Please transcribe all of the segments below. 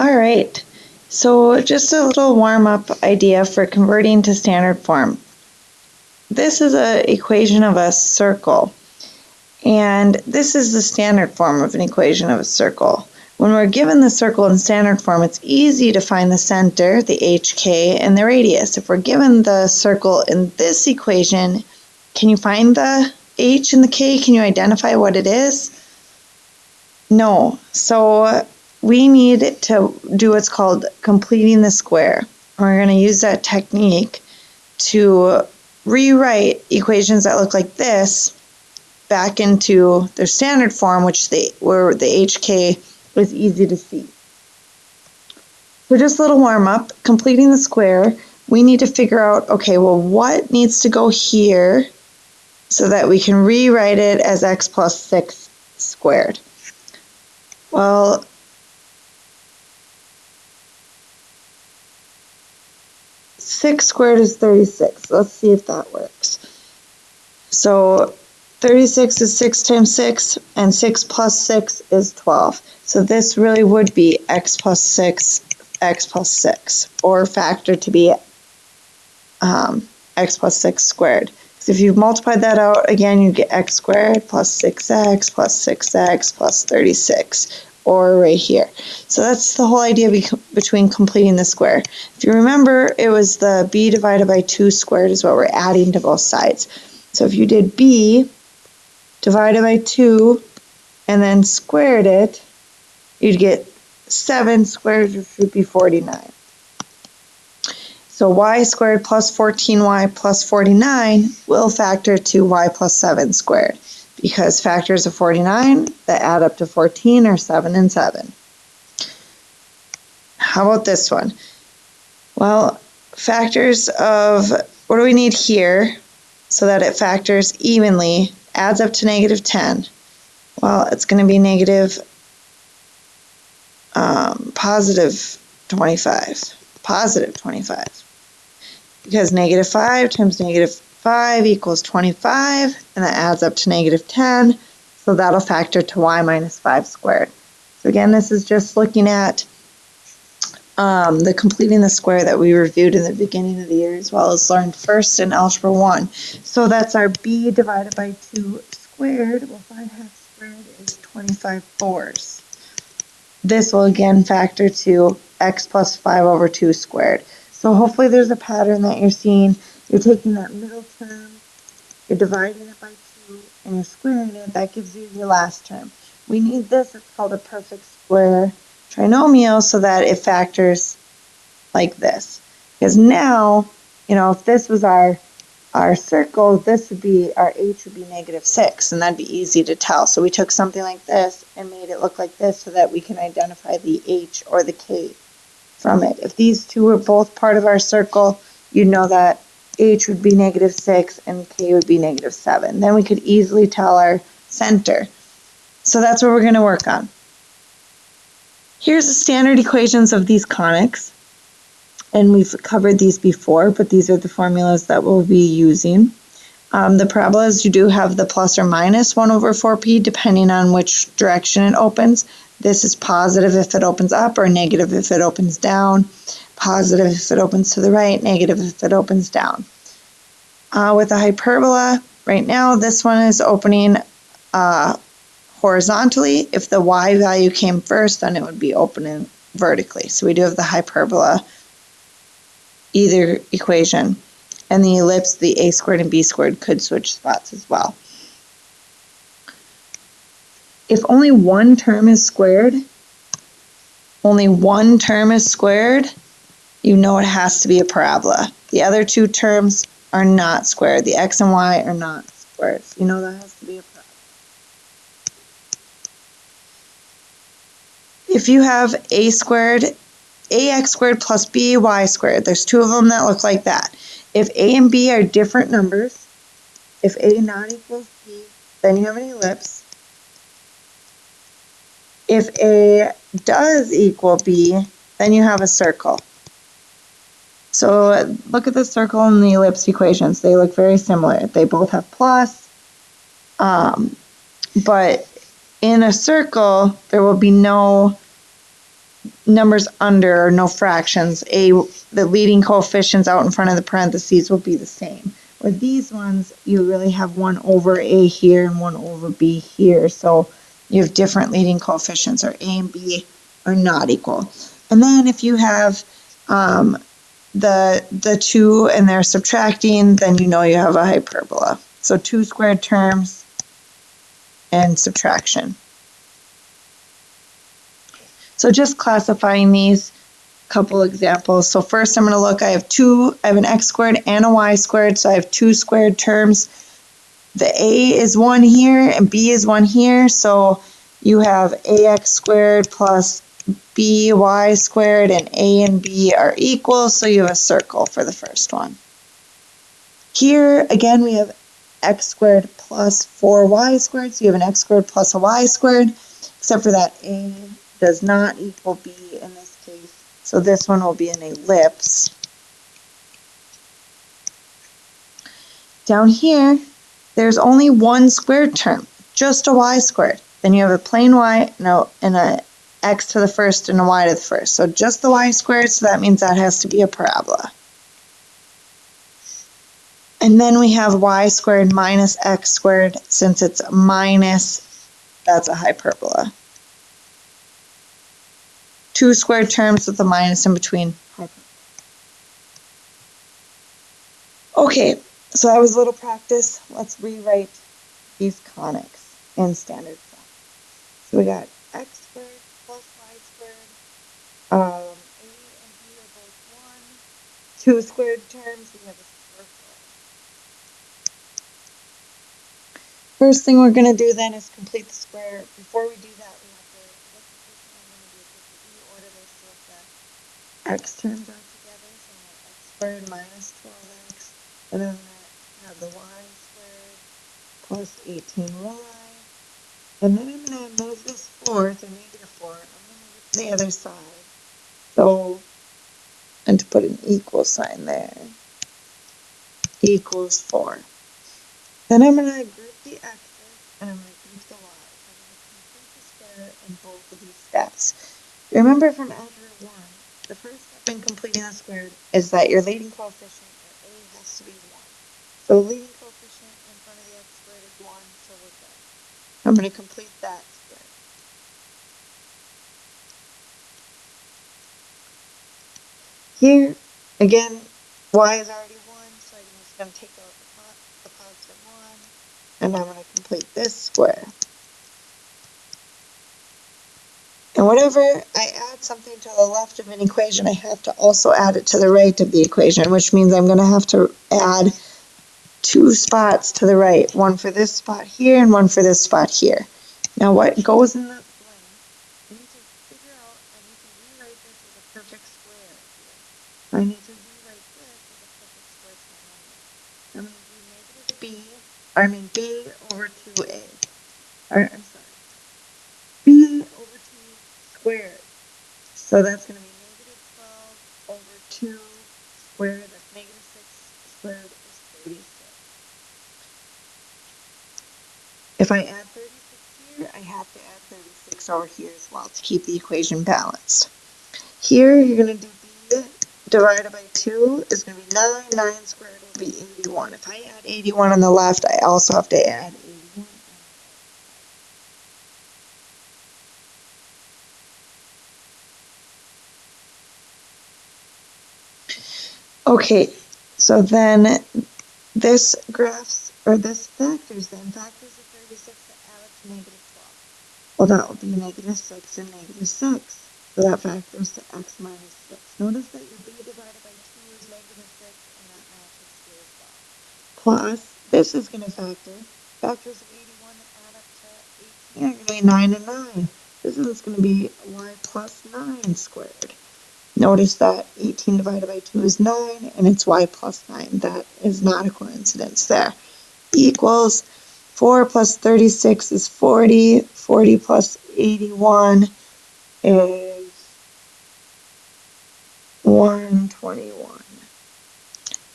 All right, so just a little warm-up idea for converting to standard form. This is an equation of a circle, and this is the standard form of an equation of a circle. When we're given the circle in standard form, it's easy to find the center, the HK, and the radius. If we're given the circle in this equation, can you find the H and the K? Can you identify what it is? No. So we need to do what's called completing the square. We're going to use that technique to rewrite equations that look like this back into their standard form, where the HK is easy to see. So just a little warm up, completing the square, we need to figure out, okay, well, what needs to go here so that we can rewrite it as x plus 6 squared? Well, six squared is 36. Let's see if that works. So 36 is 6 times 6, and 6 plus 6 is 12. So this really would be x plus 6, or factored to be x plus 6 squared. So if you multiply that out, again, you get x squared plus 6x plus 6x plus 36, or right here. So that's the whole idea between completing the square. If you remember, it was the b divided by 2 squared is what we're adding to both sides. So if you did b divided by 2 and then squared it, you'd get 7 squared, which would be 49. So y squared plus 14y plus 49 will factor to y plus 7 squared, because factors of 49 that add up to 14 are 7 and 7. How about this one? Well, factors of, what do we need here so that it factors evenly, adds up to negative 10? Well, it's going to be negative positive 25. Because negative 5 times negative 5 equals 25, and that adds up to negative 10, so that'll factor to y minus 5 squared. So again, this is just looking at the completing the square that we reviewed in the beginning of the year, as well as learned first in Algebra 1. So that's our b divided by 2 squared. We'll find half squared is 25 fourths. This will again factor to x plus 5 over 2 squared. So hopefully there's a pattern that you're seeing. You're taking that middle term, you're dividing it by 2, and you're squaring it. That gives you your last term. We need this. It's called a perfect square trinomial, so that it factors like this. Because now, if this was our circle, this would be, our h would be negative 6, and that'd be easy to tell. So we took something like this and made it look like this so that we can identify the h or the k from it. If these two were both part of our circle, you'd know that h would be negative 6 and k would be negative 7. Then we could easily tell our center. So that's what we're going to work on. Here's the standard equations of these conics. And we've covered these before, but these are the formulas that we'll be using. The parabolas, you do have the plus or minus 1 over 4p, depending on which direction it opens. This is positive if it opens up, or negative if it opens down. Positive if it opens to the right, negative if it opens down. With a hyperbola, right now this one is opening horizontally. If the y value came first, then it would be opening vertically. So we do have the hyperbola, either equation. And the ellipse, the a squared and b squared, could switch spots as well. If only one term is squared, you know it has to be a parabola. The other two terms are not squared. The x and y are not squared. So you know that has to be a parabola. If you have ax squared plus by squared, there's two of them that look like that. If a and b are different numbers, if a not equals b, then you have an ellipse. If a does equal b, then you have a circle. So look at the circle and the ellipse equations. They look very similar. They both have plus, but in a circle, there will be no numbers under, or no fractions, the leading coefficients out in front of the parentheses will be the same. Or these ones, you really have 1 over a here and 1 over b here, so you have different leading coefficients, or a and b are not equal. And then if you have the two and they're subtracting, then you know you have a hyperbola. So 2 squared terms and subtraction. So just classifying these, couple examples. So first I'm going to look, I have an x squared and a y squared, so I have 2 squared terms. The a is 1 here and b is 1 here, so you have ax squared plus by squared, and a and b are equal, so you have a circle for the first one. Here again we have x squared plus 4y squared, so you have an x squared plus a y squared, except for that a does not equal b in this case, so this one will be an ellipse. Down here, there's only one squared term, just a y squared. Then you have a plain y and a x to the first and a y to the first. So just the y squared, so that means that has to be a parabola. And then we have y squared minus x squared. Since it's minus, that's a hyperbola. 2 squared terms with a minus in between. Okay, so that was a little practice. Let's rewrite these conics in standard form. So we got x squared plus y squared. A and b are both 1. 2 squared terms, we have a circle. First thing we're going to do then is complete the square. Before we do that, we have to, I guess the first thing I'm going to do is just reorder this so that the x terms are together. So I'm going to have x squared minus 12x, and then I'm going to have the y squared plus 18y. And then I'm going to move this 4 to negative 4. I'm going to move it to the other side. So, and to put an equal sign there, equals 4. Then I'm going to group the x's and I'm going to group the y's. I'm going to complete the square in both of these steps. Remember from Algebra 1, the first step in completing the square is that your leading coefficient, or a, has to be 1. So leading coefficient in front of the x squared is 1, so we're good. I'm going to complete that square. Here, again, y is already 1, so I'm just going to take out the positive 1, and I'm going to complete this square. And whenever I add something to the left of an equation, I have to also add it to the right of the equation, which means I'm going to have to add 2 spots to the right, one for this spot here and one for this spot here. Now what goes in that blank, I need to figure out, I need to rewrite this as a perfect square here. I need to rewrite this as a perfect square trinomial. I'm going to do b over 2a. I'm sorry, b over 2 squared. So that's going to be negative 12 over 2 squared, that's negative 6 squared is 36. If I add 36 here, I have to add 36 over here as well to keep the equation balanced. Here, you're going to do b divided by 2 is going to be 9. 9 squared will be 81. If I add 81 on the left, I also have to add 81 on the right. Okay, so then this factors the 36 that add up to negative 12. Well, that will be negative 6 and negative 6. So that factors to x minus 6. Notice that your b divided by 2 is negative 6, and that matches here as well. Plus, this is going to factor. Factors of 81 that add up to 18 are going to be 9 and 9. This is going to be y plus 9 squared. Notice that 18 divided by 2 is 9, and it's y plus 9. That is not a coincidence there. Equals 4 plus 36 is 40. 40 plus 81 is 121.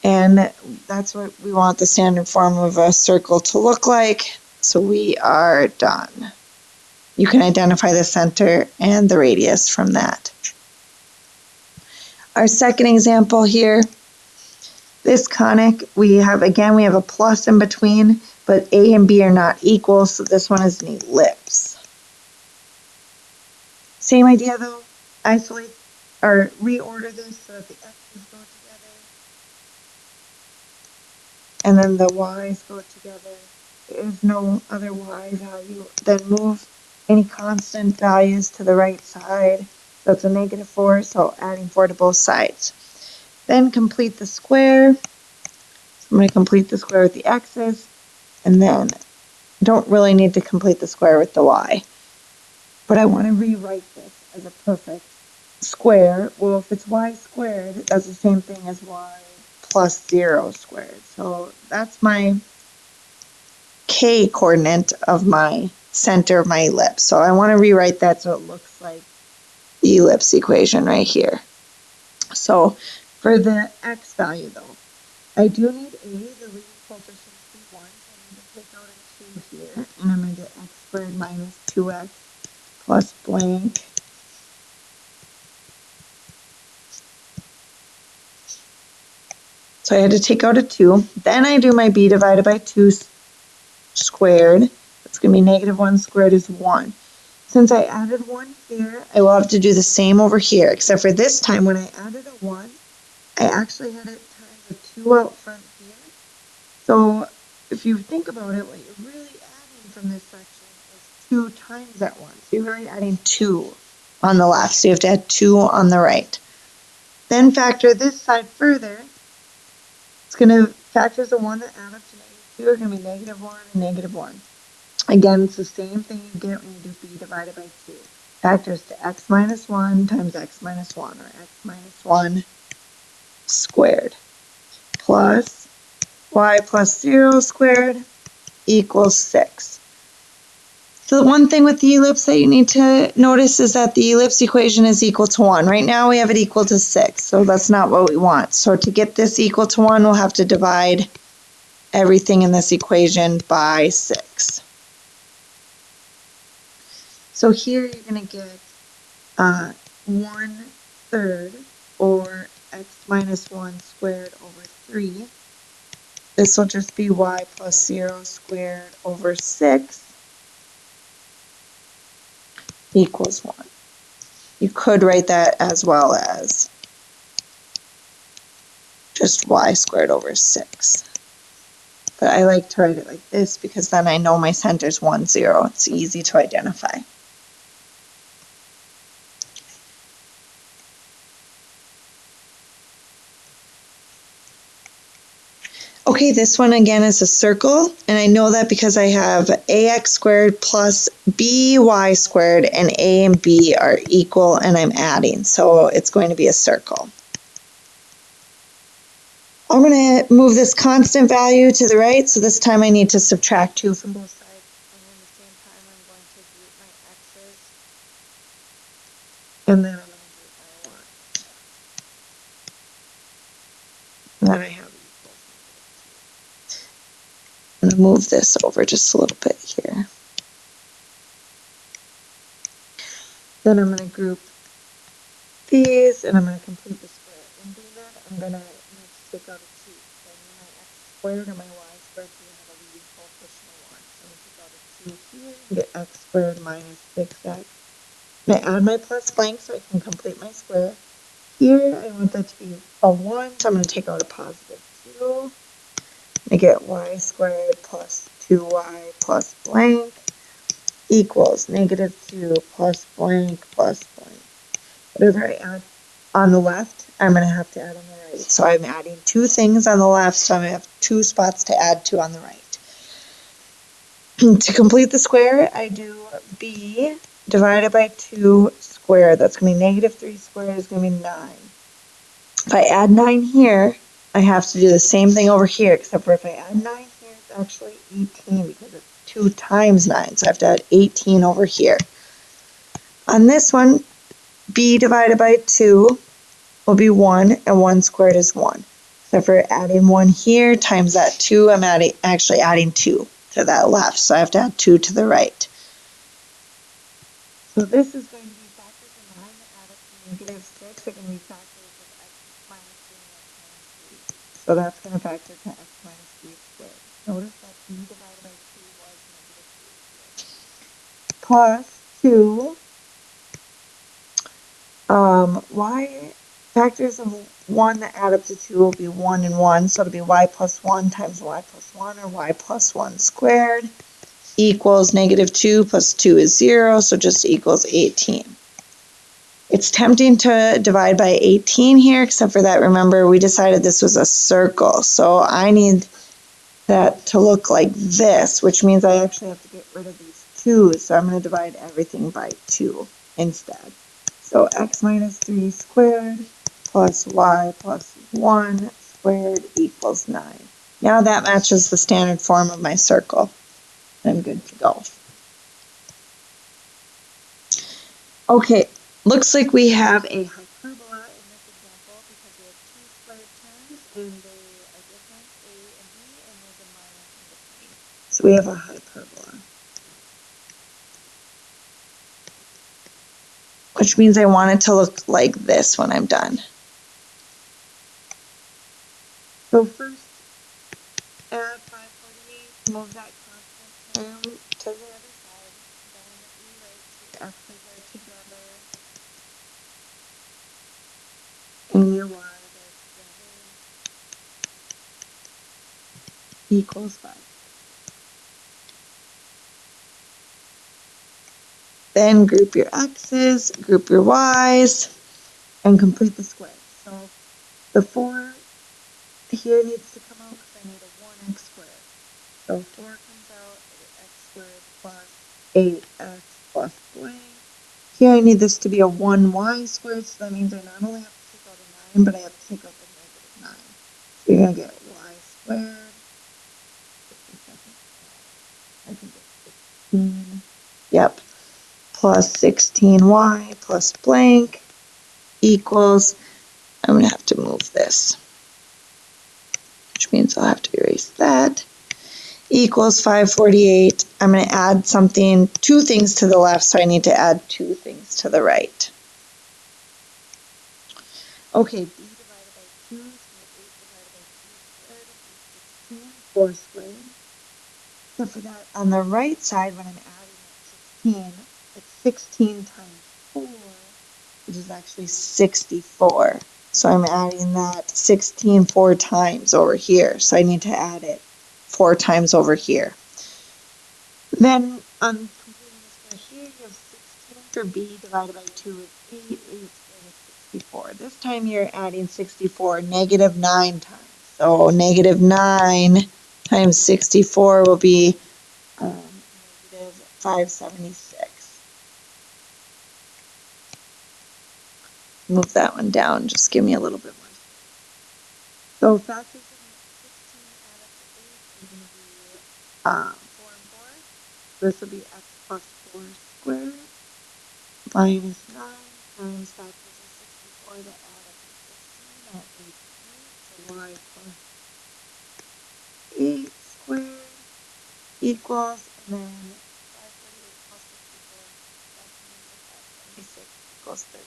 And that's what we want the standard form of a circle to look like. So we are done. You can identify the center and the radius from that. Our second example here, this conic, we have a plus in between, but A and B are not equal, so this one is an ellipse. Same idea though, isolate or reorder this so that the x's go together and then the y's go together. There is no other y value. Then move any constant values to the right side. So it's a -4, so adding 4 to both sides. Then complete the square. So I'm going to complete the square with the x's, and then don't really need to complete the square with the y. But I want to rewrite this as a perfect square. Well, if it's y squared, that's the same thing as y plus 0 squared. So that's my k coordinate of my center of my ellipse. So I want to rewrite that so it looks like the ellipse equation right here. So for the x value though, I do need a, the leading coefficient to be 1, so I need to take out a 2 here, and I'm going to get x squared minus 2x plus blank. So I had to take out a 2. Then I do my b divided by 2 squared. That's going to be -1 squared is 1. Since I added 1 here, I will have to do the same over here, except for this time when I added a 1, I actually had it times a 2 out front here. So if you think about it, what you're really adding from this section is 2 times that 1. So you're really adding 2 on the left, so you have to add 2 on the right. Then factor this side further. It's going to factors the 1 that add up to -2 are going to be -1 and -1. Again, it's the same thing you get when you do b divided by 2. Factors to x minus 1 times x minus 1, or x minus 1 squared, plus y plus 0 squared equals 6. So the one thing with the ellipse that you need to notice is that the ellipse equation is equal to 1. Right now we have it equal to 6, so that's not what we want. So to get this equal to 1, we'll have to divide everything in this equation by 6. So here you're going to get 1/3, or x minus 1 squared over 3. This will just be y plus 0 squared over 6 equals 1. You could write that as well as just y squared over 6. But I like to write it like this because then I know my center's 1, 0. It's easy to identify. Okay, this one again is a circle, and I know that because I have ax squared plus by squared, and a and b are equal, and I'm adding, so it's going to be a circle. I'm going to move this constant value to the right, so this time I need to subtract 2 from both sides, and at the same time I'm going to group my x's, and then I'm going to group my y's. And then I have I'm going to move this over just a little bit here. Then I'm going to group these, and I'm going to complete the square. In doing that, I'm going to need to take out a 2. So I need my x squared and my y squared to have a leading coefficient of 1. So I'm going to take out a 2 here and get x squared minus 6x. I'm going to add my plus blank so I can complete my square. Here, I want that to be a 1, so I'm going to take out a positive 2. I get y squared plus 2y plus blank equals -2 plus blank plus blank. Whatever I add on the left, I'm going to have to add on the right. So I'm adding 2 things on the left, so I'm going to have 2 spots to add to on the right. To complete the square, I do b divided by 2 squared. That's going to be -3 squared is going to be 9. If I add 9 here, I have to do the same thing over here, except for if I add 9 here, it's actually 18 because it's 2 times 9. So I have to add 18 over here. On this one, b divided by 2 will be 1, and 1 squared is 1. So for adding 1 here times that 2, I'm actually adding 2 to that left. So I have to add 2 to the right. So this is going to be factors of 9 that add up to -6 are going to be factors of x So that's going to factor to x minus 3 squared. Notice that b divided by 2 was negative 3 here. Plus 2, y factors of 1 that add up to 2 will be 1 and 1. So it'll be y plus 1 times y plus 1, or y plus 1 squared, equals negative 2 plus 2 is 0, so just equals 18. It's tempting to divide by 18 here, except for that, remember, we decided this was a circle. So I need that to look like this, which means I actually have to get rid of these 2's. So I'm going to divide everything by 2 instead. So x minus 3 squared plus y plus 1 squared equals 9. Now that matches the standard form of my circle. I'm good to go. Okay, looks like we have a hyperbola in this example because we have two squared terms and they are different, a and b, and there's a minus in between. So we have a hyperbola, which means I want it to look like this when I'm done. So first, add 548, move that constant term to the other side, then rewrite the x's are together and your y's are together equals 5. Then group your x's, group your y's, and complete the square. So the 4 here needs to come out because I need a 1x squared. So 4 comes out, I get x squared plus 8x plus blank. Here I need this to be a 1y squared, so that means I not only have to take out a 9, but I have to take out the negative 9. So you're going to get y squared, I think it's 16, yep, plus 16y plus blank equals, I'm going to have to move this, which means I'll have to erase that, equals 548. I'm going to add something, 2 things to the left, so I need to add 2 things to the right. Okay, b divided by 2 is going to be 8 divided by 2 squared will be 16, 4 squared. Except for that, on the right side, when I'm adding that 16, it's 16 times 4, which is actually 64. So I'm adding that 16 4 times over here. So I need to add it 4 times over here. Then on completing the square here, you have 16 for b divided by 2 is 8. 8 squared is 64. This time you're adding 64 negative 9 times. So negative 9 times 64 will be negative 576. Move that one down. Just give me a little bit more space. So factors of 16 add up to 8 is going to be 4 and 4. This will be x plus 4 squared minus 9 times factors of 64 that add up to 16 are 8 and 8. So y plus 8 squared equals, and then 548 plus 64, that's negative 576 equals 36.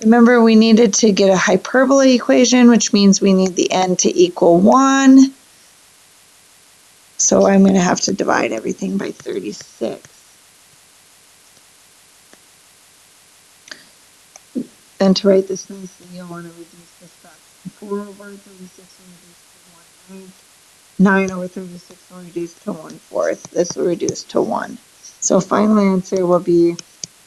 Remember, we needed to get a hyperbola equation, which means we need the n to equal 1. So I'm going to have to divide everything by 36. Then to write this nicely, you'll want to reduce this fraction. 4 over 36 will reduce to 1/9. 9 over 36 will reduce to 1/4. This will reduce to 1. So final answer will be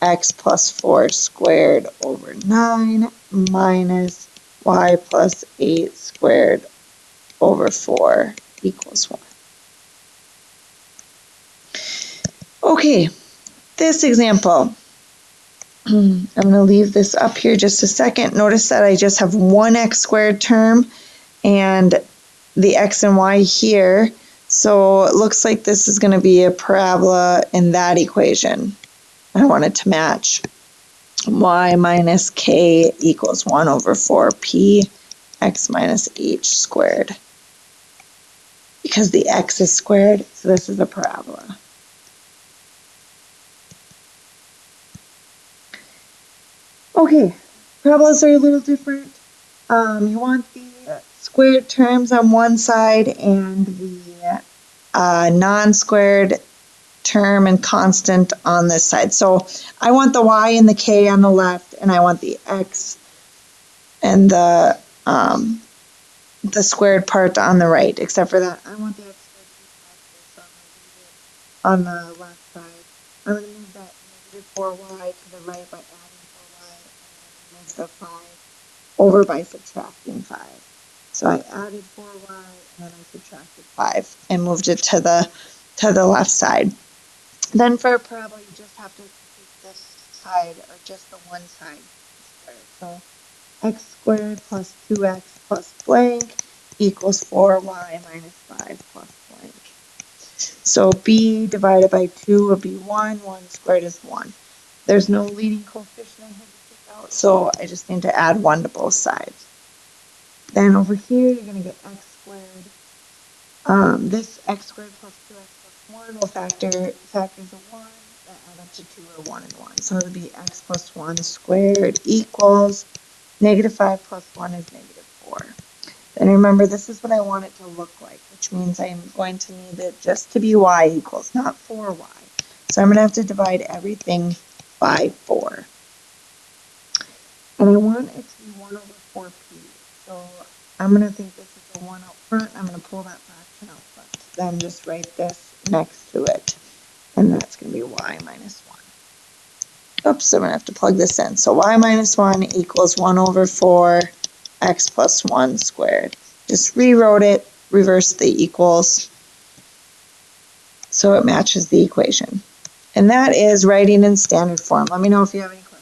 x plus 4 squared over 9 minus y plus 8 squared over 4 equals 1. Okay, this example, I'm going to leave this up here just a second. Notice that I just have one x squared term and the x and y here. So it looks like this is going to be a parabola in that equation. I want it to match. Y minus k equals 1 over 4p x minus h squared. Because the x is squared, so this is a parabola. Okay, parabolas are a little different. You want the squared terms on one side and the non-squared term and constant on this side. So I want the y and the k on the left, and I want the x and the squared part on the right, except for that I want the x squared to be positive, so I'm going to leave it on the left side. I'm going to move that negative 4y to the right by adding 4y, and then move the 5 over by subtracting 5. So I added 4y, and then I subtracted 5 and moved it to the left side. Then for a parabola, you just have to take this side, or just the one side squared. So x squared plus 2x plus blank equals 4y minus 5 plus blank. So b divided by 2 would be 1. 1 squared is 1. There's no leading coefficient I had to take out, so I just need to add 1 to both sides. Then over here, you're going to get x squared. This x squared plus 2x plus 1 will factor the 1 that add up to 2 are 1 and 1. So it would be x plus 1 squared equals negative 5 plus 1 is negative 4. Then remember, this is what I want it to look like, which means I'm going to need it just to be y equals, not 4y. So I'm going to have to divide everything by 4. And I want it to be 1 over 4p. So I'm going to think this is a 1 out front. I'm going to pull that fraction out front. Then just write this next to it. And that's going to be y minus 1. Oops, I'm going to have to plug this in. So y minus 1 equals 1 over 4 x plus 1 squared. Just rewrote it, reversed the equals, so it matches the equation. And that is writing in standard form. Let me know if you have any questions.